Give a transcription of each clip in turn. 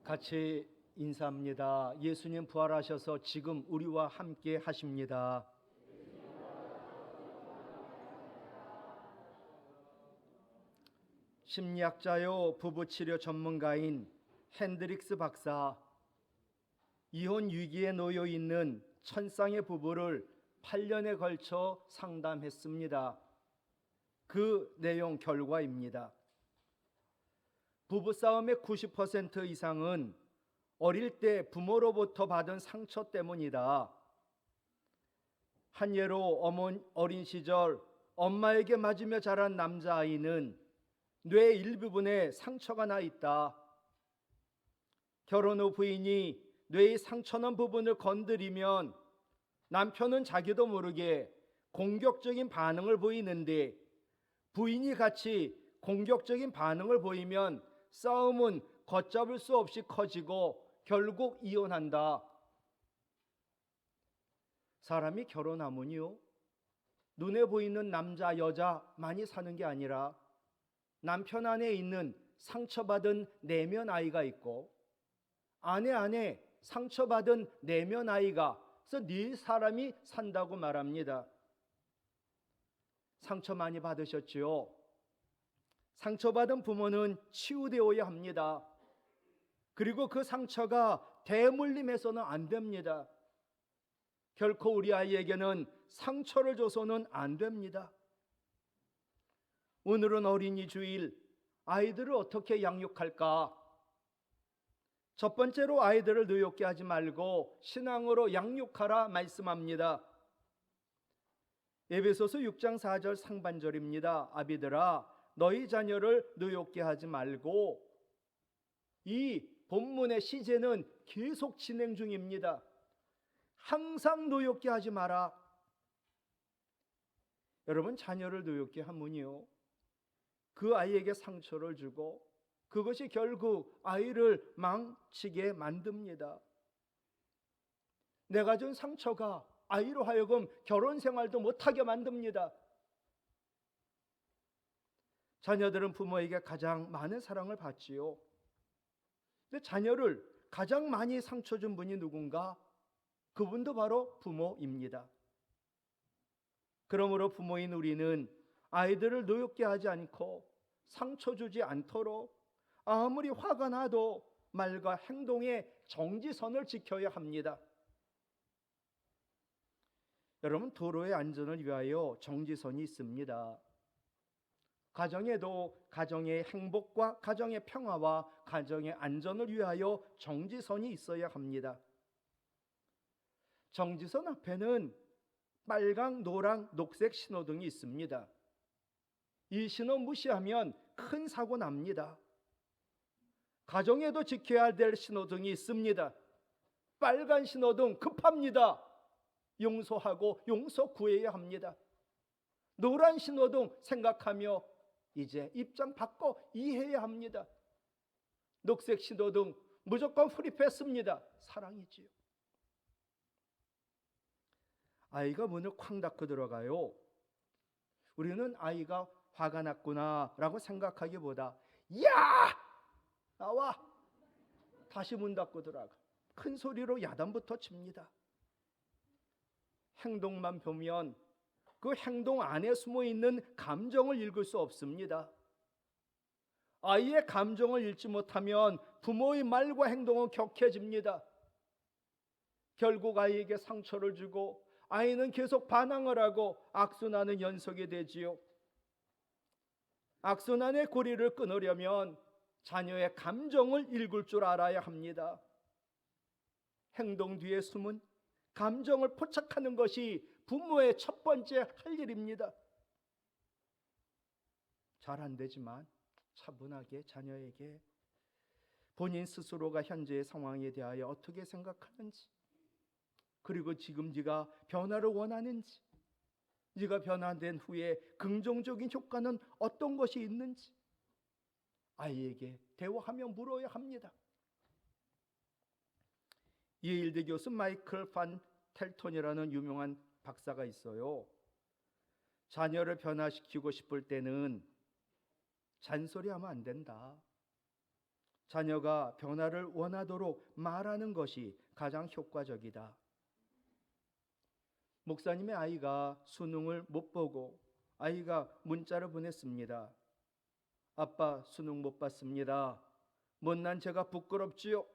같이 인사합니다. 예수님 부활하셔서 지금 우리와 함께 하십니다. 심리학자요 부부치료 전문가인 핸드릭스 박사, 이혼 위기에 놓여 있는 천쌍의 부부를 8년에 걸쳐 상담했습니다. 그 내용 결과입니다. 부부싸움의 90% 이상은 어릴 때 부모로부터 받은 상처 때문이다. 한 예로 어린 시절 엄마에게 맞으며 자란 남자아이는 뇌 일부분에 상처가 나 있다. 결혼 후 부인이 뇌의 상처난 부분을 건드리면 남편은 자기도 모르게 공격적인 반응을 보이는데, 부인이 같이 공격적인 반응을 보이면 싸움은 걷잡을 수 없이 커지고 결국 이혼한다. 사람이 결혼하면요, 눈에 보이는 남자 여자 많이 사는 게 아니라 남편 안에 있는 상처받은 내면 아이가 있고 아내 안에 상처받은 내면 아이가, 그래서 네 사람이 산다고 말합니다. 상처 많이 받으셨지요? 상처받은 부모는 치유되어야 합니다. 그리고 그 상처가 대물림해서는 안 됩니다. 결코 우리 아이에게는 상처를 줘서는 안 됩니다. 오늘은 어린이 주일, 아이들을 어떻게 양육할까? 첫 번째로 아이들을 노엽게 하지 말고 신앙으로 양육하라 말씀합니다. 에베소서 6장 4절 상반절입니다. 아비들아, 너희 자녀를 노엽게 하지 말고. 이 본문의 시제는 계속 진행 중입니다. 항상 노엽게 하지 마라. 여러분, 자녀를 노엽게 하면요, 그 아이에게 상처를 주고 그것이 결국 아이를 망치게 만듭니다. 내가 준 상처가 아이로 하여금 결혼 생활도 못하게 만듭니다. 자녀들은 부모에게 가장 많은 사랑을 받지요. 근데 자녀를 가장 많이 상처 준 분이 누군가? 그분도 바로 부모입니다. 그러므로 부모인 우리는 아이들을 노엽게 하지 않고 상처 주지 않도록 아무리 화가 나도 말과 행동의 정지선을 지켜야 합니다. 여러분, 도로의 안전을 위하여 정지선이 있습니다. 가정에도 가정의 행복과 가정의 평화와 가정의 안전을 위하여 정지선이 있어야 합니다. 정지선 앞에는 빨강, 노랑, 녹색 신호등이 있습니다. 이 신호 무시하면 큰 사고 납니다. 가정에도 지켜야 될 신호등이 있습니다. 빨간 신호등 급합니다. 용서하고 용서 구해야 합니다. 노란 신호등 생각하며 이제 입장 바꿔 이해해야 합니다. 녹색 신호등 무조건 후립했습니다. 사랑이지요. 아이가 문을 쾅 닫고 들어가요. 우리는 아이가 화가 났구나 라고 생각하기보다, 야! 나와! 다시 문 닫고 들어가. 큰 소리로 야단부터 칩니다. 행동만 보면 그 행동 안에 숨어있는 감정을 읽을 수 없습니다. 아이의 감정을 읽지 못하면 부모의 말과 행동은 격해집니다. 결국 아이에게 상처를 주고 아이는 계속 반항을 하고 악순환은 연속이 되지요. 악순환의 고리를 끊으려면 자녀의 감정을 읽을 줄 알아야 합니다. 행동 뒤에 숨은 감정을 포착하는 것이 부모의 첫 번째 할 일입니다. 잘 안 되지만 차분하게 자녀에게 본인 스스로가 현재의 상황에 대하여 어떻게 생각하는지, 그리고 지금 네가 변화를 원하는지, 네가 변화된 후에 긍정적인 효과는 어떤 것이 있는지 아이에게 대화하며 물어야 합니다. 예일대 교수 마이클 판 텔톤이라는 유명한 박사가 있어요. 자녀를 변화시키고 싶을 때는 잔소리하면 안 된다. 자녀가 변화를 원하도록 말하는 것이 가장 효과적이다. 목사님의 아이가 수능을 못 보고 아이가 문자를 보냈습니다. 아빠, 수능 못 봤습니다. 못난 제가 부끄럽지요.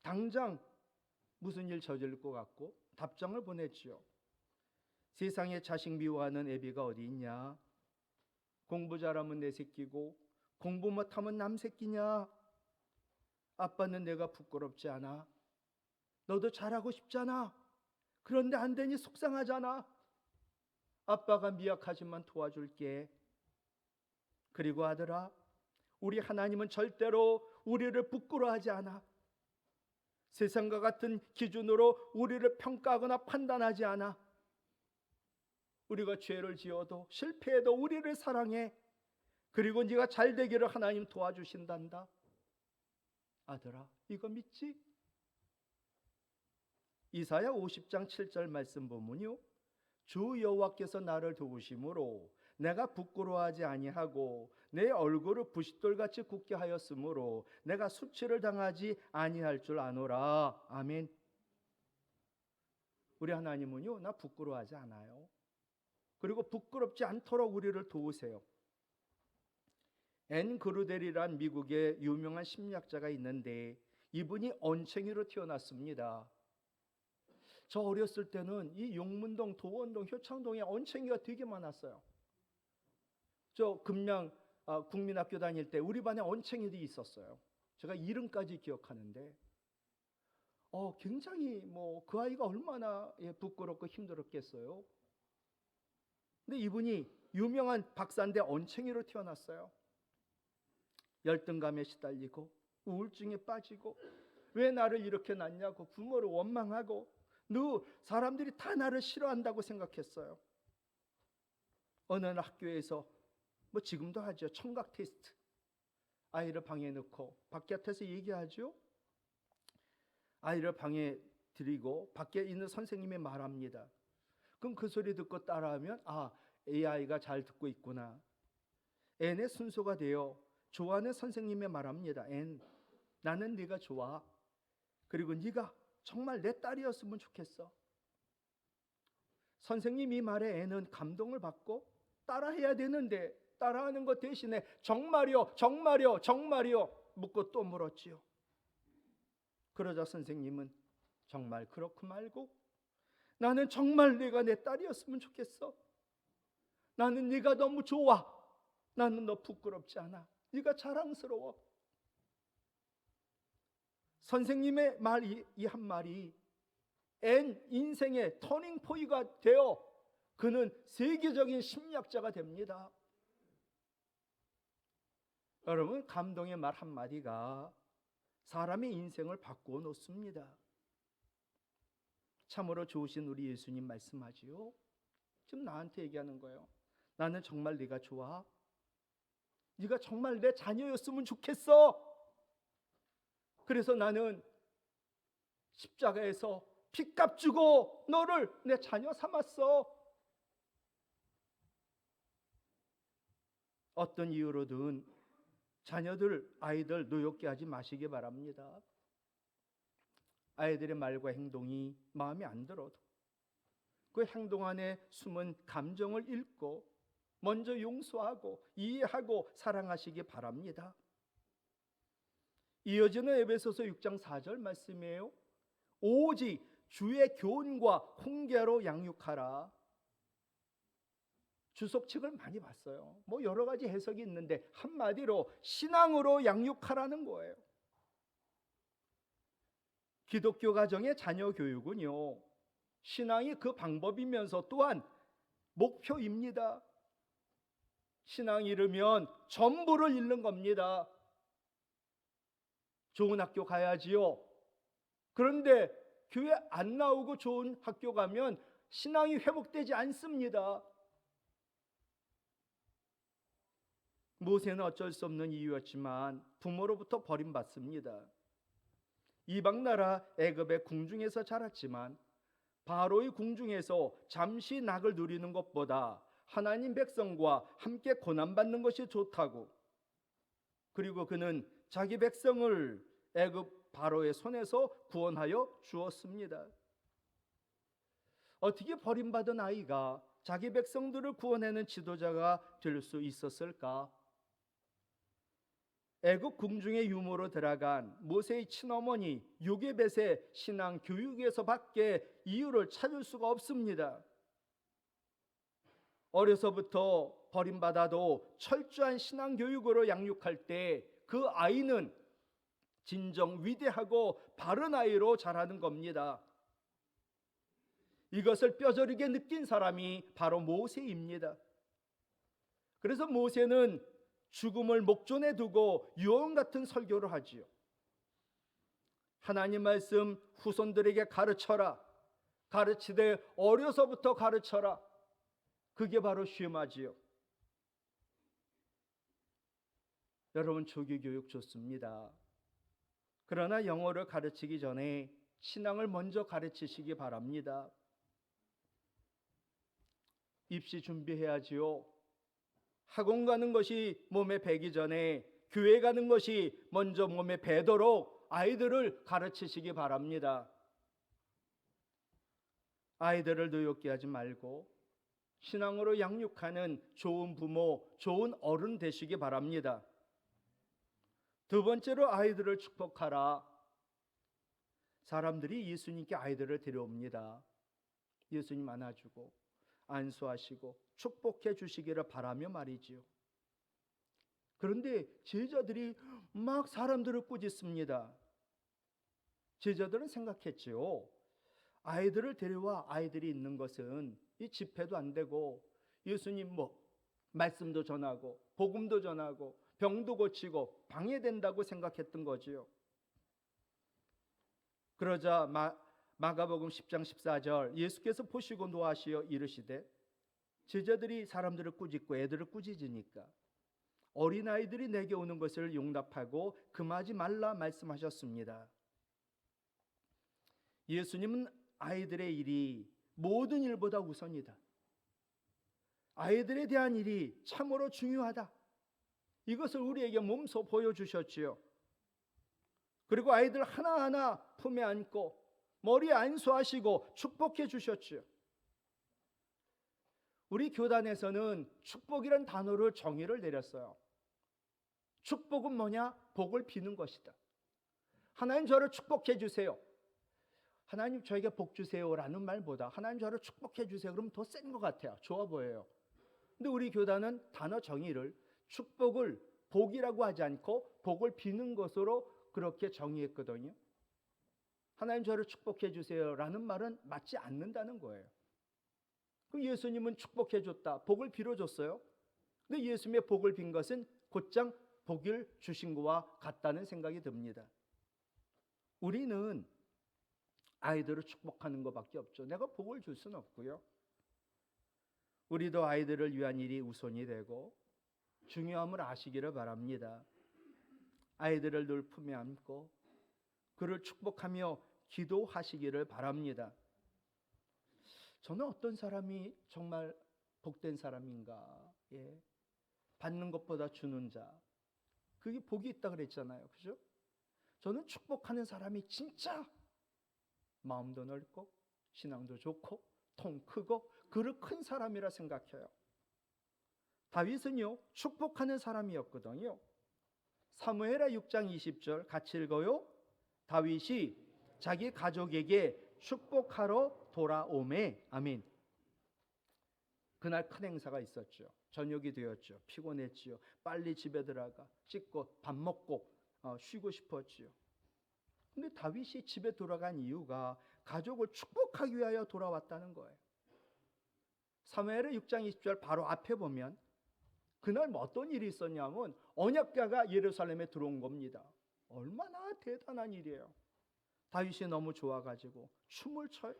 당장 무슨 일 저질 것 같고 답장을 보냈지요. 세상에 자식 미워하는 애비가 어디 있냐? 공부 잘하면 내 새끼고 공부 못하면 남 새끼냐? 아빠는 내가 부끄럽지 않아? 너도 잘하고 싶잖아. 그런데 안 되니 속상하잖아. 아빠가 미약하지만 도와줄게. 그리고 아들아, 우리 하나님은 절대로 우리를 부끄러워하지 않아. 세상과 같은 기준으로 우리를 평가하거나 판단하지 않아. 우리가 죄를 지어도 실패해도 우리를 사랑해. 그리고 네가 잘 되기를 하나님 도와주신단다. 아들아, 이거 믿지? 이사야 50장 7절 말씀 보면요, 주 여호와께서 나를 도우심으로 내가 부끄러워하지 아니하고 내 얼굴을 부싯돌같이 굳게 하였으므로 내가 수치를 당하지 아니할 줄 아노라. 아멘. 우리 하나님은요, 나 부끄러워하지 않아요. 그리고 부끄럽지 않도록 우리를 도우세요. 앤 그루델이란 미국의 유명한 심리학자가 있는데 이분이 언챙이로 태어났습니다. 저 어렸을 때는 이 용문동, 도원동, 효창동에 언챙이가 되게 많았어요. 저 금양 국민학교 다닐 때 우리 반에 언챙이들이 있었어요. 제가 이름까지 기억하는데 굉장히 그 아이가 얼마나 부끄럽고 힘들었겠어요. 근데 이분이 유명한 박사인데 언챙이로 태어났어요. 열등감에 시달리고 우울증에 빠지고 왜 나를 이렇게 낳냐고 부모를 원망하고 사람들이 다 나를 싫어한다고 생각했어요. 어느 날 학교에서 지금도 하죠. 청각 테스트. 아이를 방에 넣고 바깥에서 얘기하죠. 아이를 방에 들이고 밖에 있는 선생님이 말합니다. 그럼 그 소리 듣고 따라하면 이 아이가 잘 듣고 있구나. 앤의 순서가 되어 좋아하는 선생님이 말합니다. 앤, 나는 네가 좋아. 그리고 네가 정말 내 딸이었으면 좋겠어. 선생님 이 말에 앤은 감동을 받고 따라해야 되는데 따라하는 것 대신에 정말이요, 정말이요, 정말이요 묻고 또 물었지요. 그러자 선생님은 정말 그렇고 말고 나는 정말 네가 내 딸이었으면 좋겠어. 나는 네가 너무 좋아. 나는 너 부끄럽지 않아. 네가 자랑스러워. 선생님의 말 이 한 말이 앤 인생의 터닝 포인트가 되어 그는 세계적인 심리학자가 됩니다. 여러분, 감동의 말 한마디가 사람의 인생을 바꾸어 놓습니다. 참으로 좋으신 우리 예수님 말씀하지요. 지금 나한테 얘기하는 거예요. 나는 정말 네가 좋아. 네가 정말 내 자녀였으면 좋겠어. 그래서 나는 십자가에서 핏값 주고 너를 내 자녀 삼았어. 어떤 이유로든 자녀들, 아이들 노엽게 하지 마시기 바랍니다. 아이들의 말과 행동이 마음에 안 들어도 그 행동 안에 숨은 감정을 읽고 먼저 용서하고 이해하고 사랑하시기 바랍니다. 이어지는 에베소서 6장 4절 말씀이에요. 오직 주의 교훈과 훈계로 양육하라. 주석책을 많이 봤어요. 여러 가지 해석이 있는데 한마디로 신앙으로 양육하라는 거예요. 기독교 가정의 자녀 교육은요, 신앙이 그 방법이면서 또한 목표입니다. 신앙이 잃으면 전부를 잃는 겁니다. 좋은 학교 가야지요. 그런데 교회 안 나오고 좋은 학교 가면 신앙이 회복되지 않습니다. 모세는 어쩔 수 없는 이유였지만 부모로부터 버림받습니다. 이방 나라 애굽의 궁중에서 자랐지만 바로의 궁중에서 잠시 낙을 누리는 것보다 하나님 백성과 함께 고난받는 것이 좋다고, 그리고 그는 자기 백성을 애굽 바로의 손에서 구원하여 주었습니다. 어떻게 버림받은 아이가 자기 백성들을 구원하는 지도자가 될 수 있었을까? 애굽 궁중의 유모로 들어간 모세의 친어머니 요게벳의 신앙 교육에서 밖에 이유를 찾을 수가 없습니다. 어려서부터 버림받아도 철저한 신앙 교육으로 양육할 때 그 아이는 진정 위대하고 바른 아이로 자라는 겁니다. 이것을 뼈저리게 느낀 사람이 바로 모세입니다. 그래서 모세는 죽음을 목전에 두고 유언 같은 설교를 하지요. 하나님 말씀 후손들에게 가르쳐라. 가르치되 어려서부터 가르쳐라. 그게 바로 쉼하지요. 여러분, 조기교육 좋습니다. 그러나 영어를 가르치기 전에 신앙을 먼저 가르치시기 바랍니다. 입시 준비해야지요. 학원 가는 것이 몸에 배기 전에 교회 가는 것이 먼저 몸에 배도록 아이들을 가르치시기 바랍니다. 아이들을 노엽게 하지 말고 신앙으로 양육하는 좋은 부모, 좋은 어른 되시기 바랍니다. 두 번째로 아이들을 축복하라. 사람들이 예수님께 아이들을 데려옵니다. 예수님 안아주고 안수하시고 축복해 주시기를 바라며 말이지요. 그런데 제자들이 막 사람들을 꾸짖습니다. 제자들은 생각했지요. 아이들을 데려와 아이들이 있는 것은 이 집회도 안 되고 예수님 말씀도 전하고 복음도 전하고 병도 고치고 방해된다고 생각했던 거지요. 그러자 마가복음 10장 14절 예수께서 보시고 노하시어 이르시되, 제자들이 사람들을 꾸짖고 애들을 꾸짖으니까 어린아이들이 내게 오는 것을 용납하고 금하지 말라 말씀하셨습니다. 예수님은 아이들의 일이 모든 일보다 우선이다. 아이들에 대한 일이 참으로 중요하다. 이것을 우리에게 몸소 보여주셨지요. 그리고 아이들 하나하나 품에 안고 머리에 안수하시고 축복해 주셨지요. 우리 교단에서는 축복이란 단어를 정의를 내렸어요. 축복은 뭐냐? 복을 비는 것이다. 하나님 저를 축복해 주세요. 하나님 저에게 복 주세요라는 말보다 하나님 저를 축복해 주세요. 그러면 더 센 것 같아요. 좋아 보여요. 근데 우리 교단은 단어 정의를 축복을 복이라고 하지 않고 복을 비는 것으로 그렇게 정의했거든요. 하나님 저를 축복해 주세요라는 말은 맞지 않는다는 거예요. 그 예수님은 축복해 줬다. 복을 빌어 줬어요. 근데 예수님의 복을 빈 것은 곧장 복을 주신 것과 같다는 생각이 듭니다. 우리는 아이들을 축복하는 것밖에 없죠. 내가 복을 줄 수는 없고요. 우리도 아이들을 위한 일이 우선이 되고 중요함을 아시기를 바랍니다. 아이들을 늘 품에 안고 그를 축복하며 기도하시기를 바랍니다. 저는 어떤 사람이 정말 복된 사람인가? 받는 것보다 주는 자, 그게 복이 있다 그랬잖아요. 그죠? 저는 축복하는 사람이 진짜 마음도 넓고 신앙도 좋고 통 크고 그릇 큰 사람이라 생각해요. 다윗은요 축복하는 사람이었거든요. 사무엘하 6장 20절 같이 읽어요. 다윗이 자기 가족에게 축복하러 돌아오매. 아멘. 그날 큰 행사가 있었죠. 저녁이 되었죠. 피곤했지요. 빨리 집에 들어가 씻고 밥 먹고 쉬고 싶었지요. 근데 다윗이 집에 돌아간 이유가 가족을 축복하기 위하여 돌아왔다는 거예요. 사무엘하 6장 20절 바로 앞에 보면 그날 어떤 일이 있었냐면 언약궤가 예루살렘에 들어온 겁니다. 얼마나 대단한 일이에요. 다윗이 너무 좋아가지고 춤을 춰요.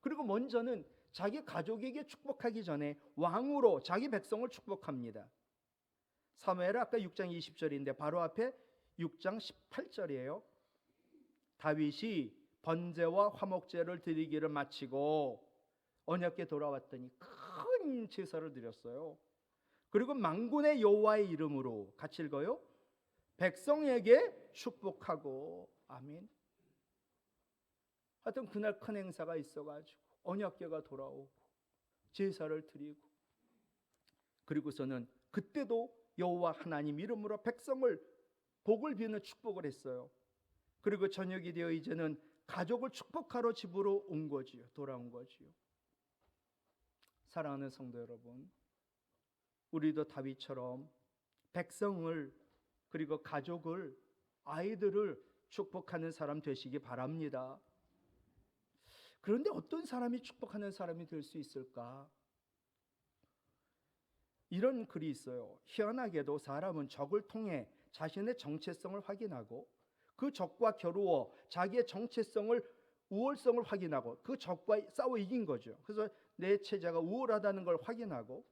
그리고 먼저는 자기 가족에게 축복하기 전에 왕으로 자기 백성을 축복합니다. 사무엘하 아까 6장 20절인데 바로 앞에 6장 18절이에요. 다윗이 번제와 화목제를 드리기를 마치고 언약궤 돌아왔더니 큰 제사를 드렸어요. 그리고 만군의 여호와의 이름으로 같이 읽어요. 백성에게 축복하고. 아멘. 하여튼 그날 큰 행사가 있어가지고 언약궤가 돌아오고 제사를 드리고, 그리고서는 그때도 여호와 하나님 이름으로 백성을 복을 비는 축복을 했어요. 그리고 저녁이 되어 이제는 가족을 축복하러 집으로 온 거지요. 돌아온 거지요. 사랑하는 성도 여러분, 우리도 다윗처럼 백성을, 그리고 가족을, 아이들을 축복하는 사람 되시기 바랍니다. 그런데 어떤 사람이 축복하는 사람이 될 수 있을까? 이런 글이 있어요. 희한하게도 사람은 적을 통해 자신의 정체성을 확인하고, 그 적과 겨루어 자기의 정체성을, 우월성을 확인하고, 그 적과 싸워 이긴 거죠. 그래서 내 체제가 우월하다는 걸 확인하고,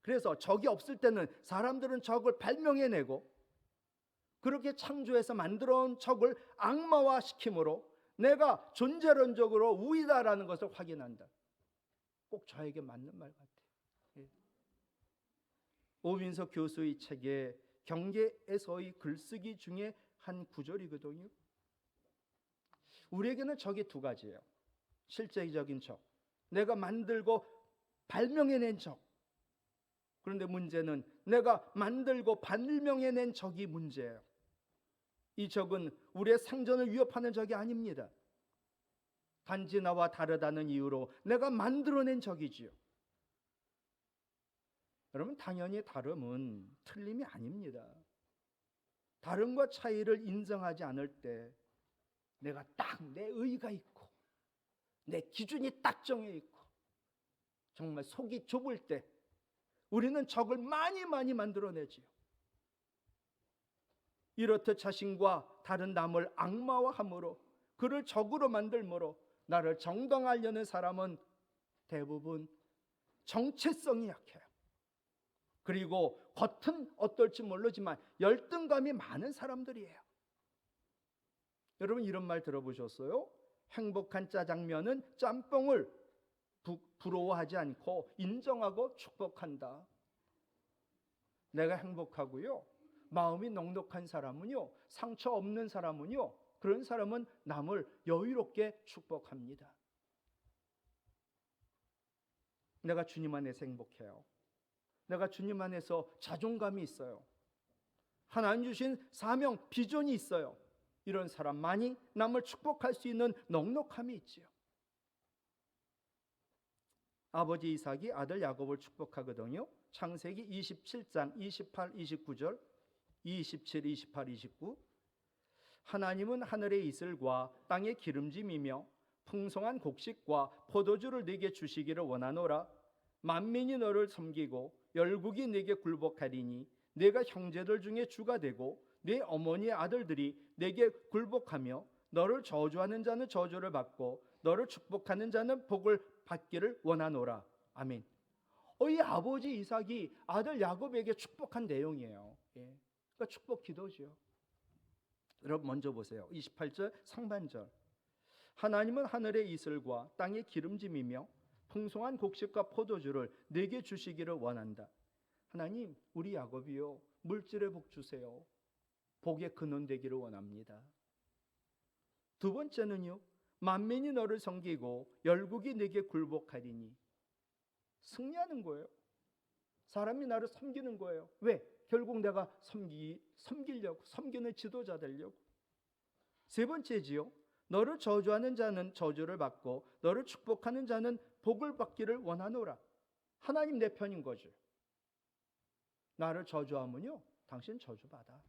그래서 적이 없을 때는 사람들은 적을 발명해내고, 그렇게 창조해서 만들어온 적을 악마화시킴으로 내가 존재론적으로 우위다라는 것을 확인한다. 꼭 저에게 맞는 말 같아요. 예. 오민석 교수의 책에 경계에서의 글쓰기 중에 한 구절이거든요. 우리에게는 적이 두 가지예요. 실제적인 적, 내가 만들고 발명해낸 적. 그런데 문제는 내가 만들고 발명해낸 적이 문제예요. 이 적은 우리의 생존을 위협하는 적이 아닙니다. 단지 나와 다르다는 이유로 내가 만들어낸 적이지요. 여러분, 당연히 다름은 틀림이 아닙니다. 다름과 차이를 인정하지 않을 때 내가 딱 내 의의가 있고 내 기준이 딱 정해 있고 정말 속이 좁을 때 우리는 적을 많이 만들어내지요. 이렇듯 자신과 다른 남을 악마화함으로, 그를 적으로 만들므로 나를 정당하려는 사람은 대부분 정체성이 약해요. 그리고 겉은 어떨지 모르지만 열등감이 많은 사람들이에요. 여러분, 이런 말 들어보셨어요? 행복한 짜장면은 짬뽕을 부러워하지 않고 인정하고 축복한다. 내가 행복하고요, 마음이 넉넉한 사람은요, 상처 없는 사람은요, 그런 사람은 남을 여유롭게 축복합니다. 내가 주님 안에서 행복해요. 내가 주님 안에서 자존감이 있어요. 하나님 주신 사명, 비전이 있어요. 이런 사람만이 남을 축복할 수 있는 넉넉함이 있지요. 아버지 이삭이 아들 야곱을 축복하거든요. 창세기 27장 28, 29절, 27, 28, 29. 하나님은 하늘의 이슬과 땅의 기름짐이며 풍성한 곡식과 포도주를 네게 주시기를 원하노라. 만민이 너를 섬기고 열국이 네게 굴복하리니 네가 형제들 중에 주가 되고 네 어머니의 아들들이 네게 굴복하며 너를 저주하는 자는 저주를 받고 너를 축복하는 자는 복을 받기를 원하노라. 아멘. 이 아버지 이삭이 아들 야곱에게 축복한 내용이에요. 예. 그러니까 축복 기도죠. 여러분 먼저 보세요. 28절 상반절. 하나님은 하늘의 이슬과 땅의 기름짐이며 풍성한 곡식과 포도주를 내게 주시기를 원한다. 하나님, 우리 야곱이요, 물질의 복 주세요. 복의 근원 되기를 원합니다. 두 번째는요, 만민이 너를 섬기고 열국이 내게 굴복하리니. 승리하는 거예요. 사람이 나를 섬기는 거예요. 왜? 결국 내가 섬기려고, 섬기는 지도자 되려고. 세 번째지요, 너를 저주하는 자는 저주를 받고 너를 축복하는 자는 복을 받기를 원하노라. 하나님 내 편인 거죠. 나를 저주하면요, 당신 저주받아.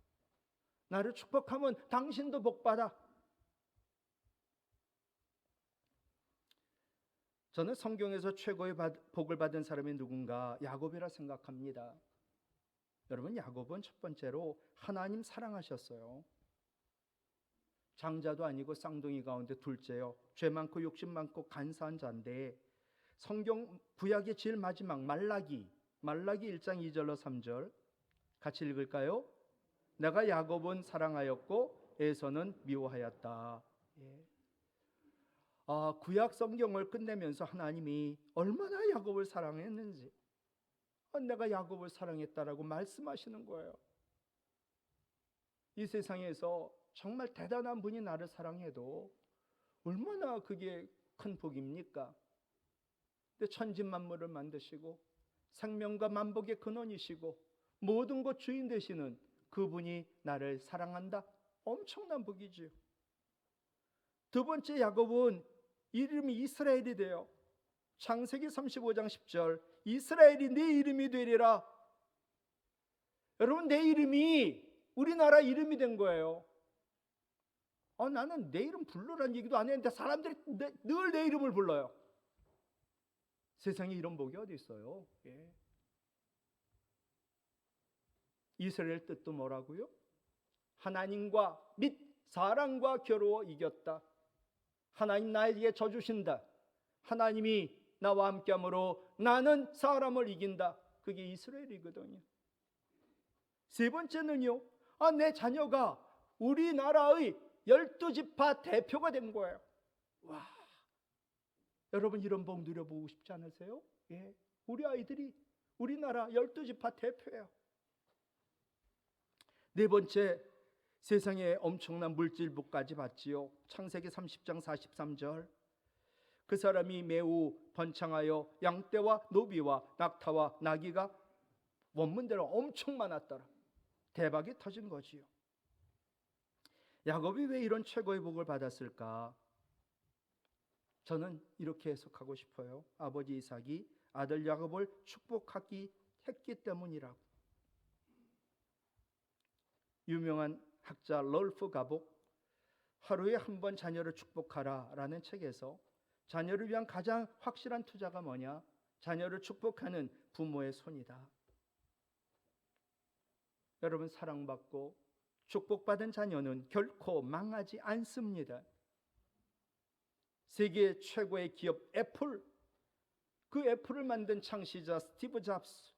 나를 축복하면 당신도 복받아. 저는 성경에서 최고의 복을 받은 사람이 누군가? 야곱이라 생각합니다. 여러분, 야곱은 첫 번째로 하나님 사랑하셨어요. 장자도 아니고 쌍둥이 가운데 둘째요. 죄 많고 욕심 많고 간사한 자인데, 성경 구약의 제일 마지막 말라기 1장 2절로 3절 같이 읽을까요? 내가 야곱은 사랑하였고 에서는 미워하였다. 예. 구약 성경을 끝내면서 하나님이 얼마나 야곱을 사랑했는지, 내가 야곱을 사랑했다라고 말씀하시는 거예요. 이 세상에서 정말 대단한 분이 나를 사랑해도 얼마나 그게 큰 복입니까? 근데 천지만물을 만드시고 생명과 만복의 근원이시고 모든 것 주인 되시는 그분이 나를 사랑한다. 엄청난 복이지요. 두 번째, 야곱은 이름이 이스라엘이 돼요. 창세기 35장 10절, 이스라엘이 내 이름이 되리라. 여러분, 내 이름이 우리나라 이름이 된 거예요. 나는 내 이름 불러라는 얘기도 안 했는데 사람들이 늘 내 이름을 불러요. 세상에 이런 복이 어디 있어요? 예. 이스라엘 뜻도 뭐라고요? 하나님과 및 사람과 겨루어 이겼다. 하나님 나에게 져 주신다. 하나님이 나와 함께함으로 나는 사람을 이긴다. 그게 이스라엘이거든요. 세 번째는요, 내 자녀가 우리나라의 12지파 대표가 된 거예요. 와, 여러분 이런 복 누려보고 싶지 않으세요? 예, 우리 아이들이 우리나라 12지파 대표예요. 네 번째, 세상에 엄청난 물질복까지 받지요. 창세기 30장 43절, 그 사람이 매우 번창하여 양떼와 노비와 낙타와 나귀가 원문대로 엄청 많았더라. 대박이 터진 거지요. 야곱이 왜 이런 최고의 복을 받았을까? 저는 이렇게 해석하고 싶어요. 아버지 이삭이 아들 야곱을 축복하기 했기 때문이라고. 유명한 학자 롤프 가복, 하루에 한 번 자녀를 축복하라 라는 책에서 자녀를 위한 가장 확실한 투자가 뭐냐? 자녀를 축복하는 부모의 손이다. 여러분, 사랑받고 축복받은 자녀는 결코 망하지 않습니다. 세계 최고의 기업 애플, 그 애플을 만든 창시자 스티브 잡스,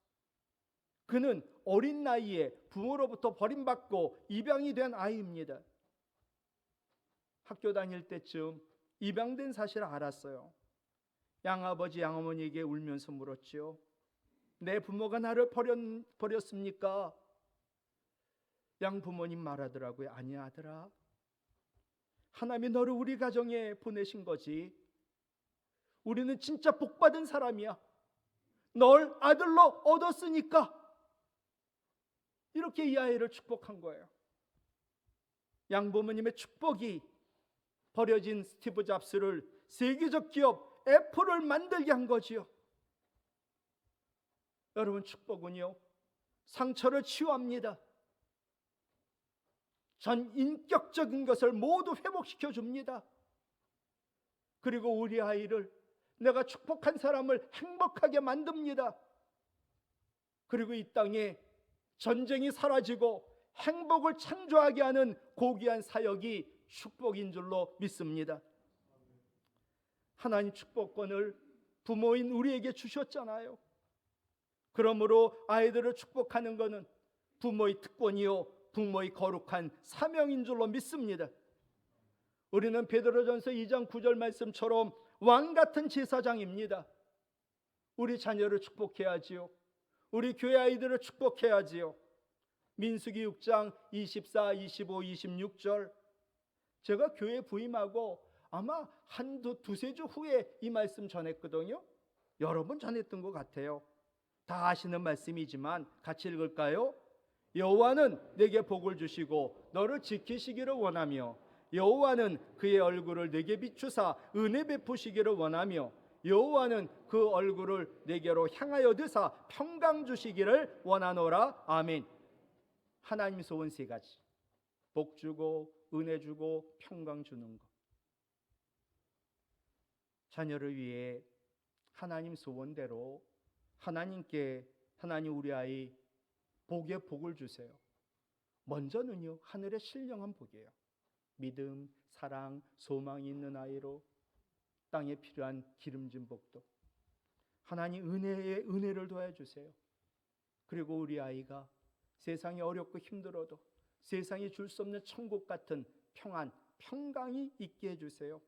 그는 어린 나이에 부모로부터 버림받고 입양이 된 아이입니다. 학교 다닐 때쯤 입양된 사실을 알았어요. 양아버지 양어머니에게 울면서 물었죠. 내 부모가 나를 버렸습니까? 양부모님 말하더라고요. 아니야 아들아, 하나님이 너를 우리 가정에 보내신 거지. 우리는 진짜 복받은 사람이야. 널 아들로 얻었으니까. 이렇게 이 아이를 축복한 거예요. 양부모님의 축복이 버려진 스티브 잡스를 세계적 기업 애플을 만들게 한 거지요. 여러분, 축복은요, 상처를 치유합니다. 전 인격적인 것을 모두 회복시켜 줍니다. 그리고 우리 아이를, 내가 축복한 사람을 행복하게 만듭니다. 그리고 이 땅에 전쟁이 사라지고 행복을 창조하게 하는 고귀한 사역이 축복인 줄로 믿습니다. 하나님 축복권을 부모인 우리에게 주셨잖아요. 그러므로 아이들을 축복하는 것은 부모의 특권이요, 부모의 거룩한 사명인 줄로 믿습니다. 우리는 베드로전서 2장 9절 말씀처럼 왕같은 제사장입니다. 우리 자녀를 축복해야지요. 우리 교회 아이들을 축복해야지요. 민수기 6장 24, 25, 26절, 제가 교회 부임하고 아마 두세 주 후에 이 말씀 전했거든요. 여러 번 전했던 것 같아요. 다 아시는 말씀이지만 같이 읽을까요? 여호와는 내게 복을 주시고 너를 지키시기를 원하며, 여호와는 그의 얼굴을 내게 비추사 은혜 베푸시기를 원하며, 여호와는 그 얼굴을 내게로 향하여 드사 평강 주시기를 원하노라. 아멘. 하나님 소원 세 가지: 복 주고 은혜 주고 평강 주는 것. 자녀를 위해 하나님 소원대로 하나님께, 하나님 우리 아이 복에 복을 주세요. 먼저는요, 하늘의 신령한 복이에요. 믿음, 사랑, 소망이 있는 아이로 땅에 필요한 기름진 복도, 하나님 은혜의 은혜를 더해주세요. 그리고 우리 아이가 세상이 어렵고 힘들어도 세상이 줄 수 없는 천국 같은 평안, 평강이 있게 해주세요.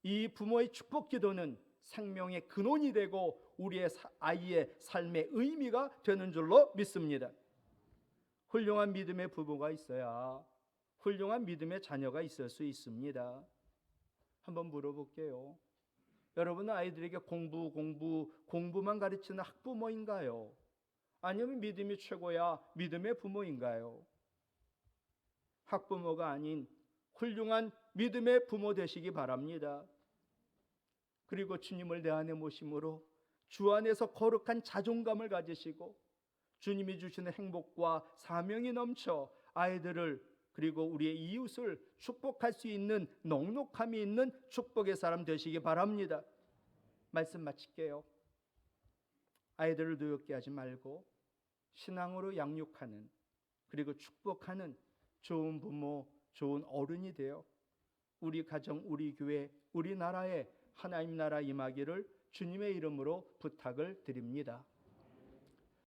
이 부모의 축복 기도는 생명의 근원이 되고 우리의 아이의 삶의 의미가 되는 줄로 믿습니다. 훌륭한 믿음의 부모가 있어야 훌륭한 믿음의 자녀가 있을 수 있습니다. 한번 물어볼게요. 여러분은 아이들에게 공부만 가르치는 학부모인가요? 아니면 믿음이 최고야 믿음의 부모인가요? 학부모가 아닌 훌륭한 믿음의 부모 되시기 바랍니다. 그리고 주님을 내 안에 모심으로 주 안에서 거룩한 자존감을 가지시고 주님이 주시는 행복과 사명이 넘쳐 아이들을 그리고 우리의 이웃을 축복할 수 있는 넉넉함이 있는 축복의 사람 되시기 바랍니다. 말씀 마칠게요. 아이들을 노엽게 하지 말고 신앙으로 양육하는 그리고 축복하는 좋은 부모, 좋은 어른이 되어 우리 가정, 우리 교회, 우리 나라에 하나님 나라 임하기를 주님의 이름으로 부탁을 드립니다.